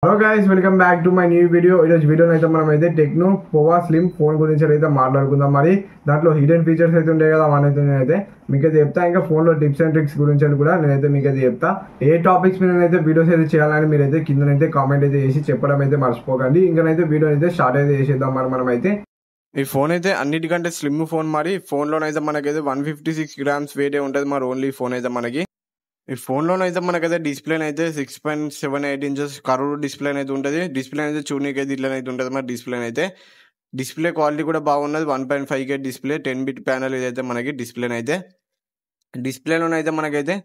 Hello guys, welcome back to my new video. ఈరోజు వీడియోలో అయితే మనం అయితే టెక్నో పోవా స్లిమ్ ఫోన్ గురించి అయితే మాట్లాడుకుందాం. మరి దాంట్లో హిడెన్ ఫీచర్స్ అయితే ఉంటాయి కదా, అవన్నీ నేనైతే మీకైతే చెప్తా. ఇంకా ఫోన్లో టిప్స్ అండ్ ట్రిక్స్ గురించి అని కూడా నేనైతే మీకైతే చెప్తా. ఏ టాపిక్స్ మీద అయితే వీడియోస్ అయితే చేయాలని మీరైతే కిందనైతే కామెంట్ అయితే చేసి చెప్పడం అయితే మర్చిపోకండి. ఇంకనైతే వీడియో అయితే స్టార్ట్ అయితే చేసేద్దాం. మనం అయితే ఈ ఫోన్ అయితే అన్నిటికంటే స్లిమ్ ఫోన్. మరి ఫోన్లోనైతే మనకైతే 156 grams వెయిట్ ఉంటుంది. మరి ఓన్లీ ఫోన్ అయితే మనకి ఈ ఫోన్లోనైతే మనకైతే డిస్ప్లే అయితే 6.78 inches కర్వ్ డిస్ప్లే అయితే ఉంటుంది. డిస్ప్లే అయితే చూడనీకి అయితే ఇట్లనైతే ఉంటుంది. మరి డిస్ప్లే క్వాలిటీ కూడా బాగున్నది. 1.5K డిస్ప్లే 10-bit ప్యానల్ ఇదైతే మనకి డిస్ప్లేలోనైతే మనకైతే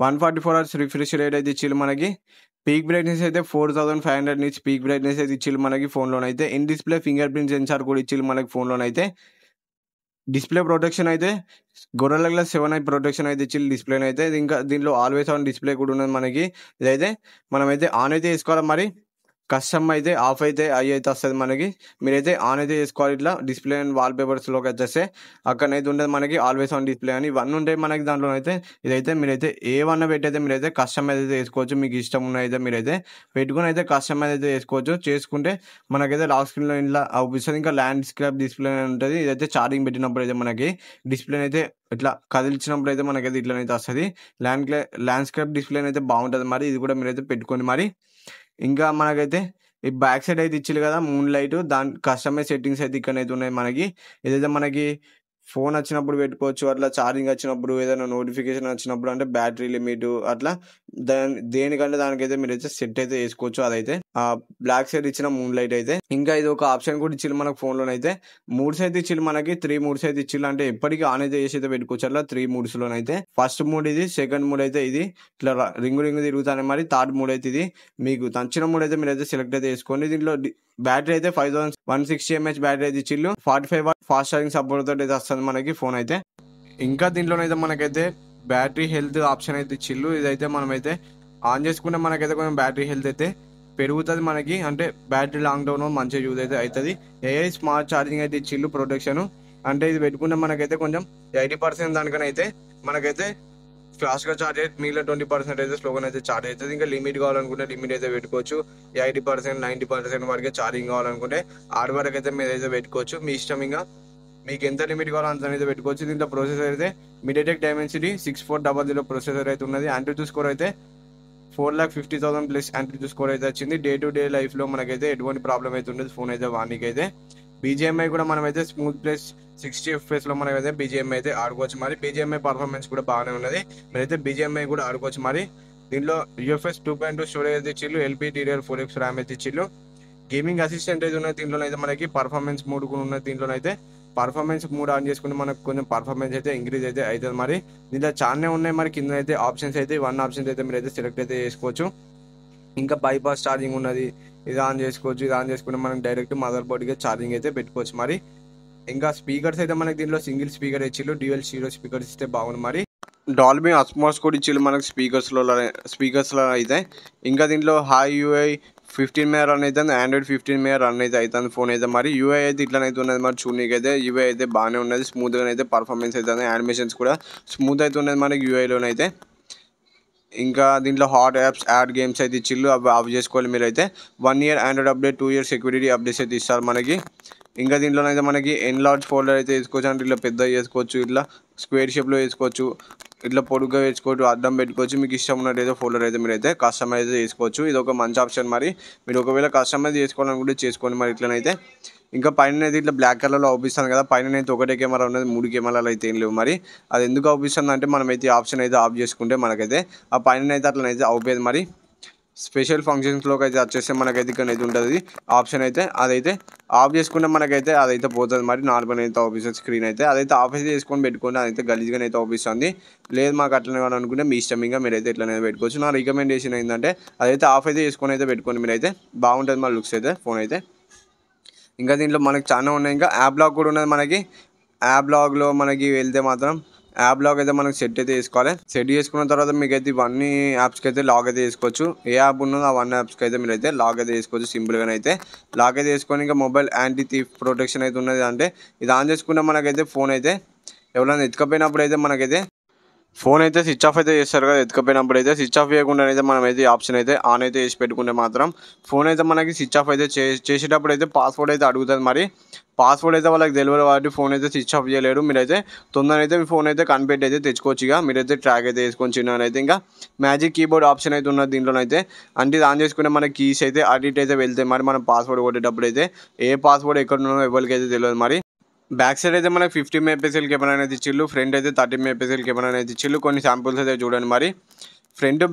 144 hours రిఫ్రెష్ రేట్ అయితే ఇచ్చిల్లు. మనకి పీక్ బ్రైట్నెస్ అయితే 4500 నిట్స్ పీక్ బ్రైట్నెస్ అయితే ఇచ్చిల్లు మనకి ఫోన్లోనైతే. In display fingerprint sensor కూడా ఇచ్చిల్లు మనకి ఫోన్లోనైతే. డిస్ప్లే ప్రొటెక్షన్ అయితే గొర్రెల గ్లాస్ 7i ప్రొటెక్షన్ అయితే ఇచ్చి డిస్ప్లేని అయితే. ఇంకా దీంట్లో ఆల్వేస్ ఆన్ డిస్ప్లే కూడా ఉన్నది మనకి. ఇదైతే మనమైతే ఆన్ అయితే చేసుకోవాలి. మరి కస్టమ్ అయితే ఆఫ్ అయితే అయితే వస్తుంది మనకి. మీరైతే ఆన్ అయితే చేసుకోవాలి. ఇట్లా డిస్ప్లే అండ్ వాల్ పేపర్స్లోకి వచ్చేస్తే అక్కడనైతే ఉంటుంది మనకి ఆల్వేస్ ఆన్ డిస్ప్లే అని ఇవన్నీ ఉంటాయి మనకి దాంట్లో అయితే. ఇదైతే మీరైతే ఏమన్నా పెట్టయితే మీరైతే కస్టమైజ్ అయితే చేసుకోవచ్చు. మీకు ఇష్టం ఉన్నదైతే మీరైతే పెట్టుకుని అయితే కస్టమైజ్ అయితే చేసుకోవచ్చు. చేసుకుంటే మనకైతే లాక్ స్క్రీన్లో ఇలా అవుపిస్తుంది. ఇంకా ల్యాండ్స్కేప్ డిస్ప్లే ఉంటుంది. ఇదైతే ఛార్జింగ్ పెట్టినప్పుడు అయితే మనకి డిస్ప్లే అయితే ఇట్లా కదిలించినప్పుడు అయితే మనకైతే ఇట్లనైతే వస్తుంది. ల్యాండ్స్కేప్ డిస్ప్లే అయితే బాగుంటుంది. మరి ఇది కూడా మీరైతే పెట్టుకోండి. మరి ఇంకా మనకైతే ఈ బ్యాక్ సైడ్ అయితే ఇచ్చిల్లు కదా మూన్ లైట్, దాని కస్టమైజ్ సెట్టింగ్స్ అయితే ఇక్కడైతే ఉన్నాయి మనకి. ఏదైతే మనకి ఫోన్ వచ్చినప్పుడు పెట్టుకోవచ్చు, అట్లా ఛార్జింగ్ వచ్చినప్పుడు, ఏదైనా నోటిఫికేషన్ వచ్చినప్పుడు, అంటే బ్యాటరీ లిమిట్ అట్లా దేనికంటే దానికైతే మీరైతే సెట్ అయితే చేసుకోవచ్చు. అదైతే ఆ బ్లాక్ సైడ్ ఇచ్చిన మూన్ లైట్ అయితే. ఇంకా ఇది ఒక ఆప్షన్ కూడా ఇచ్చిల్లు మనకు ఫోన్లోనైతే. మూడ్స్ అయితే ఇచ్చిల్లు మనకి 3 మూడ్స్ అయితే ఇచ్చిల్లు. అంటే ఎప్పటికీ ఆన్ అయితే చేసి అయితే పెట్టుకోవచ్చు. అట్లా 3 మూడ్స్లోనైతే ఫస్ట్ మూడ్ ఇది, సెకండ్ మూడ్ అయితే ఇది ఇట్లా రింగు తిరుగుతానే. మరి థర్డ్ మూడ్ అయితే ఇది. మీకు నచ్చిన మూడ్ అయితే మీరైతే సెలెక్ట్ అయితే చేసుకోండి. దీంట్లో బ్యాటరీ అయితే 5160 mAh బ్యాటరీ అయితే ఇచ్చిల్లు. 45 watt ఫాస్ట్ ఛార్జింగ్ సపోర్ట్ తోటి అయితే వస్తుంది మనకి ఫోన్ అయితే. ఇంకా దీంట్లోనైతే మనకైతే బ్యాటరీ హెల్త్ ఆప్షన్ అయితే ఇచ్చిల్లు. ఇదైతే మనమైతే ఆన్ చేసుకుంటే మనకైతే కొంచెం బ్యాటరీ హెల్త్ అయితే పెరుగుతుంది మనకి. అంటే బ్యాటరీ లాంగ్ టర్మ్ మంచిగా యూజ్ అయితే అవుతుంది. ఏఐ స్మార్ట్ ఛార్జింగ్ అయితే ఇచ్చిల్లు ప్రొటెక్షన్. అంటే ఇది పెట్టుకుంటే మనకైతే కొంచెం 80% దానికనైతే మనకైతే ఫాస్ట్గా ఛార్జ్ అయితే, మిగిలిన 20% అయితే స్లోగా అయితే ఛార్జ్ అవుతుంది. ఇంకా లిమిట్ కావాలనుకుంటే లిమిట్ అయితే పెట్టుకోవచ్చు. 80% 90% వరకే ఛార్జింగ్ కావాలనుకుంటే ఆడి వరకు అయితే మీరు అయితే పెట్టుకోవచ్చు. మీ ఇష్టం. ఇంకా మీకు ఎంత లిమిట్ కావాలో అంత అయితే పెట్టుకోవచ్చు. దీంట్లో ప్రాసెసర్ అయితే మీడియాటెక్ డైమెన్సిటీ 6400 ప్రాసెసర్ అయితే ఉన్నది. యాంటీ స్కోర్ అయితే 4,50,000 ప్లస్ యాంటీ స్కోర్ అయితే వచ్చింది. డే టు డే లైఫ్లో మనకైతే ఎటువంటి ప్రాబ్లం అయితే ఉండదు ఫోన్ అయితే వానికి అయితే. బీజిఎంఐ కూడా మనమైతే స్మూత్ ప్లస్ 60 FPS లో మనమైతే బీజిఎంఐ అయితే ఆడుకోవచ్చు. మరి బీజిఎంఐ పర్ఫార్మెన్స్ కూడా బాగానే ఉన్నది. మీరైతే బీజిఎంఐ కూడా ఆడుకోవచ్చు. మరి దీంట్లో UFS 2.2 స్టోరేజ్ అయితే ఇచ్చిల్లు. LPDDR4X ర్యామ్ అయితే ఇచ్చిల్లు. గేమింగ్ అసిస్టెంట్ అయితే ఉన్నది దీంట్లో అయితే. మనకి పర్ఫార్మెన్స్ మూడ్ కూడా ఉన్నది దీంట్లో అయితే. పర్ఫార్మెన్స్ మూడ్ ఆన్ చేసుకుంటే మనకు కొంచెం పర్ఫార్మెన్స్ అయితే ఇంక్రీజ్ అయితే అవుతుంది. మరి దీంట్లో చాలానే ఉన్నాయి. మరి కింద అయితే ఆప్షన్స్ అయితే ఆప్షన్స్ అయితే మీరైతే సెలెక్ట్ అయితే చేసుకోవచ్చు. ఇంకా బైపాస్ ఛార్జింగ్ ఉన్నది, ఇది ఆన్ చేసుకోవచ్చు. ఇది ఆన్ చేసుకుంటే మనం డైరెక్ట్ మదర్ బోర్డ్కి ఛార్జింగ్ అయితే పెట్టుకోవచ్చు. మరి ఇంకా స్పీకర్స్ అయితే మనకి దీంట్లో సింగిల్ స్పీకర్ ఇచ్చిల్లు. డ్యూయల్ స్టీరియో స్పీకర్స్ ఇస్తే బాగుంది. మరి డాల్బీ అట్మాస్ కూడా ఇచ్చిల్లు మనకి స్పీకర్స్లో అయితే. ఇంకా దీంట్లో హాయ్ యూఐ 15 మే రన్ అవుతుంది. ఆండ్రాయిడ్ 15 మే రన్ అయితే అవుతుంది ఫోన్ అయితే. మరి యూఐ అయితే ఇట్లనైతే ఉన్నది. మరి చూడనీకి అయితే యూఐ అయితే బాగానే ఉన్నది. స్మూత్గా అయితే పర్ఫార్మెన్స్ అవుతుంది. యానిమేషన్స్ కూడా స్మూత్ అయితే ఉన్నది మనకి యూఐలోనైతే. ఇంకా దీంట్లో హాట్ యాప్స్ యాడ్ గేమ్స్ అయితే ఇచ్చిల్లు. అవి ఆఫ్ చేసుకోవాలి మీరైతే. 1 year Android update, 2 years security updates అయితే ఇస్తారు మనకి. ఇంకా దీంట్లోనైతే మనకి ఎన్లార్జ్ ఫోల్డర్ అయితే వేసుకోవచ్చు. అంటే ఇట్లా పెద్దగా చేసుకోవచ్చు, ఇట్లా స్క్వేర్ షేప్లో వేసుకోవచ్చు, ఇట్లా పొడుగ్గా వేసుకోవచ్చు, అడ్డం పెట్టుకోవచ్చు. మీకు ఇష్టం ఉన్నట్టు అయితే ఫోల్డర్ అయితే మీరైతే కస్టమైజ్ చేసుకోవచ్చు. ఇది ఒక మంచి ఆప్షన్. మరి మీరు ఒకవేళ కస్టమైజ్ చేసుకోవాలనుకుంటే చేసుకోండి. మరి ఇట్లనైతే ఇంకా పైన అయితే ఇట్లా బ్లాక్ కలర్లో అవుపిస్తాను కదా, పైన అయితే ఒకటే కెమెరా ఉన్నది, 3 కెమెరాలు అయితే ఏం లేవు. మరి అది ఎందుకు అవుపిస్తుంది అంటే మనమైతే ఆప్షన్ అయితే ఆఫ్ చేసుకుంటే మనకైతే ఆ పైన అయితే అట్లనైతే అవుపోయేది. మరి స్పెషల్ ఫంక్షన్స్లోకి అయితే వచ్చేస్తే మనకైతే ఇక్కడ అయితే ఉంటుంది ఆప్షన్ అయితే. అదైతే ఆఫ్ చేసుకుంటే మనకైతే అదైతే పోతుంది. మరి నార్మల్ అయితే ఆఫీసర్ స్క్రీన్ అయితే అదైతే ఆఫ్ అయితే చేసుకొని పెట్టుకుంటే అదైతే గలీజ్గా అయితే ఆఫిస్తుంది. లేదు మాకు అట్లనే అనుకుంటే మీ ఇష్టం. ఇంకా మీరైతే ఇట్లనే పెట్టుకోవచ్చు. నా రికమెండేషన్ ఏంటంటే అదైతే ఆఫ్ అయితే చేసుకొని అయితే పెట్టుకోండి. మీరైతే బాగుంటుంది మన లుక్స్ అయితే ఫోన్ అయితే. ఇంకా దీంట్లో మనకి చాలా ఉన్నాయి. ఇంకా యాప్ లాక్ కూడా ఉన్నది మనకి. యాప్ లాక్లో మనకి వెళ్తే మాత్రం యాప్ లాక్ అయితే మనకి సెట్ అయితే చేసుకోవాలి. సెట్ చేసుకున్న తర్వాత మీకైతే ఇవన్నీ యాప్స్కి అయితే లాక్ అయితే చేసుకోవచ్చు. ఏ యాప్ ఉన్నదో అవన్నీ యాప్స్కి అయితే మీరైతే లాక్ అయితే చేసుకోవచ్చు సింపుల్గా అయితే. లాక్ అయితే చేసుకొని ఇంకా మొబైల్ యాంటీ థీఫ్ ప్రొటెక్షన్ అయితే ఉన్నది. అంటే ఇది ఆన్ చేసుకుంటే మనకైతే ఫోన్ అయితే ఎవరైనా ఎత్తుకపోయినప్పుడు అయితే మనకైతే ఫోన్ అయితే స్విచ్ ఆఫ్ అయితే చేస్తారు కదా ఎత్తుకపోయినప్పుడు అయితే స్విచ్ ఆఫ్ చేయకుండా అయితే మనం అయితే ఈ ఆప్షన్ అయితే ఆన్ అయితే చేసి పెట్టుకుంటే మాత్రం ఫోన్ అయితే మనకి స్విచ్ ఆఫ్ అయితే చేసేటప్పుడు అయితే పాస్వర్డ్ అయితే అడుగుతుంది. మరి పాస్వర్డ్ అయితే వాళ్ళకి తెలియదు కాబట్టి ఫోన్ అయితే స్విచ్ ఆఫ్ చేయలేడు. మీరైతే తొందరగా అయితే మీ ఫోన్ అయితే కనిపెట్టి అయితే తెచ్చుకోవచ్చు. ఇక మీరైతే ట్రాక్ అయితే వేసుకొని చిన్ననైతే ఇంకా మ్యాజిక్ కీబోర్డ్ ఆప్షన్ అయితే ఉన్నది దీంట్లోనైతే. అంటే ఇది ఆన్ చేసుకుంటే మన కీస్ అయితే అడిట్ అయితే వెళ్తాయి. మరి మనం పాస్వర్డ్ కొట్టేటప్పుడు అయితే ఏ పాస్వర్డ్ ఎక్కడ ఉన్నదో ఎవరికి అయితే తెలియదు. మరి బ్యాక్ సైడ్ అయితే మనకి 50 మెగాపిక్సెల్ కెమెరా అనేది ఇచ్చిళ్ళు. ఫ్రంట్ అయితే 30 మెగాపిక్సెల్ కెమెరా అనేది ఇచ్చిళ్ళు. కొన్ని శాంపుల్స్ అయితే చూడండి. మరి ఫ్రంట్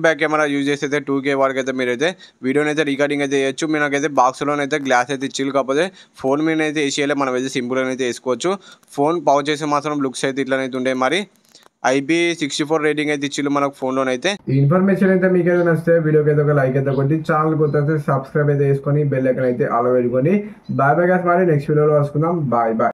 బ్యాక్ కెమెరా యూజ్ చేసి అయితే 2K వరకు అయితే మీరైతే వీడియోని అయితే రికార్డింగ్ అయితే చేయొచ్చు. మీకైతే బాక్స్లోనైతే గ్లాస్ అయితే ఇచ్చిళ్ళు. కాకపోతే ఫోన్ మీద అయితే వేసేయాలి, మనం అయితే సింపుల్ అయితే వేసుకోవచ్చు. ఫోన్ పౌచ్ చేసి మాత్రం లుక్స్ అయితే ఇట్లనైతే ఉంటాయి. మరి IP64 రేటింగ్ అయితే ఇచ్చిళ్ళు మనకు ఫోన్లోనైతే. ఈ ఇన్ఫర్మేషన్ అయితే మీకు అయితే నచ్చితే వీడియోకి అయితే ఒక లైక్ అయితే కొట్టి ఛానల్ కొత్త అయితే సబ్స్క్రైబ్ అయితే చేసుకొని బెల్ ఐకాన్ అయితే ఆల్ పెట్టుకొని బాయ్ బాయ్ గాయ్స్. మరి నెక్స్ట్ వీడియోలో కలుసుకుందాం. Bye bye.